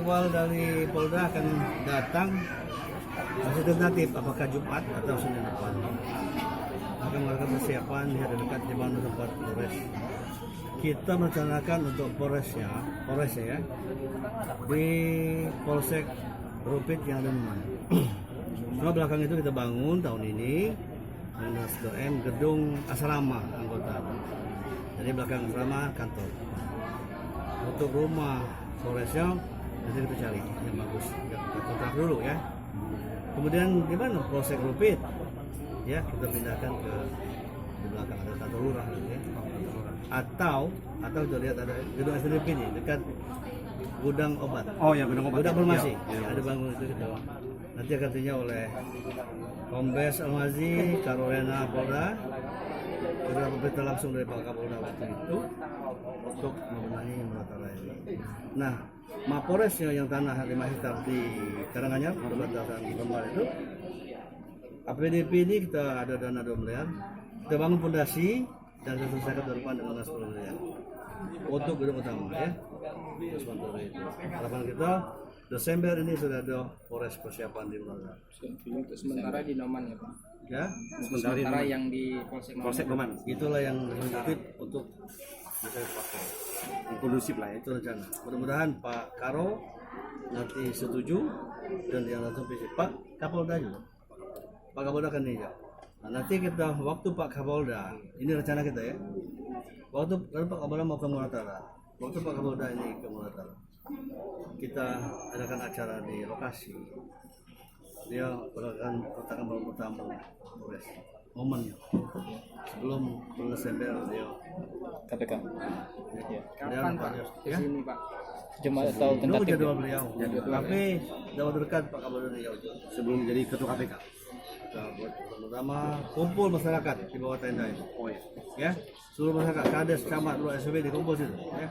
jadwal dari Polda akan datang masih tentatif apakah Jumat atau Senin depan. Akan melakukan persiapan di hari dekat di mana tempat Polres. Kita merencanakan untuk Polresnya ya di Polsek Rupit yang ada Numan. Cuma belakang itu kita bangun tahun ini dengan SDM gedung asrama anggota. Jadi belakang asrama kantor. Untuk rumah Polresnya nanti kita cari yang bagus. Kita kontrak dulu ya. Kemudian di mana Polsek Rupit? Ya kita pindahkan ke di belakang ada kantor lurah ya. Atau kita lihat ada gedung SDP ini dekat gudang obat. Oh ya, gudang obat. Gudang farmasi. Ya. Ada bangun itu kita. Nanti akan ditinjau oleh Kombes Almazi, Karolena Polda. Sudah berita langsung dari Pak Kapolda waktu itu untuk membenahi Menatara ini. Nah, Mapolresnya yang tanah 5 hektar di Karanganyar, perbatasan Kembar itu, APDP ini kita ada dana 2 miliar, kita bangun fondasi dan kita selesaikan tahun depan dengan 10 miliar untuk gedung utama ya. Terus bantu itu. Harapan kita Desember ini sudah ada Polres persiapan di Menatara. Untuk sementara di Noman ya Pak. Ya, Sementara yang di Polsek Noman. Itulah yang definitif untuk bisa dipakai. Kondusif lah ya. Itu rencana. Mudah-mudahan Pak Karo nanti setuju dan yang langsung visi Pak Kapolda juga. Pak Kapolda kan ninjau. Nah, nanti kita waktu Pak Kapolda, ini rencana kita ya. Waktu Pak Kapolda mau ke Menatara, waktu Pak Kapolda ini ke Menatara, kita adakan acara di lokasi. Dia melakukan pertama Polres momennya sebelum Desember dia KPK. dan Pak Di ya. sini Pak. Cuma tahu Nunggu tentatif. jadwal beliau. Tapi jadwal dekat Pak Kapolda beliau Sebelum jadi ketua KPK. kita buat pertama kumpul masyarakat di bawah tenda itu. Oh ya. Ya, seluruh masyarakat, kades, camat, SPB dikumpul situ. Ya,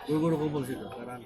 guru-guru kumpul situ. Sekarang